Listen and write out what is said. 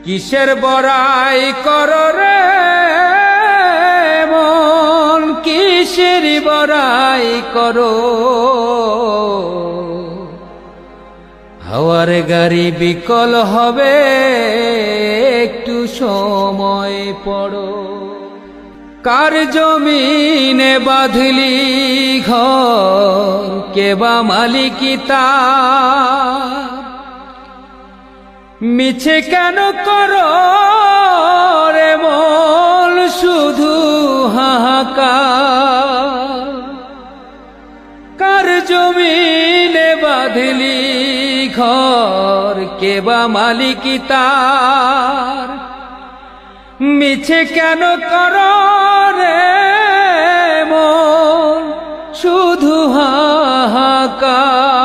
কিসের বড়াই করো রে মন, কিসের বড়াই করো? হাওয়ার গাড়ি বিকল হবে, একটু সময় পড়ো। কার জমিনে বাঁধলি ঘর, কেবা মালিকি তার? মিছে কেন করো রে মন শুধু হাহাকার? কার জমিনে বাঁধলি ঘর, কেবা মালিকি তার? মিছে কেন করো রে মন শুধু হাহাকার?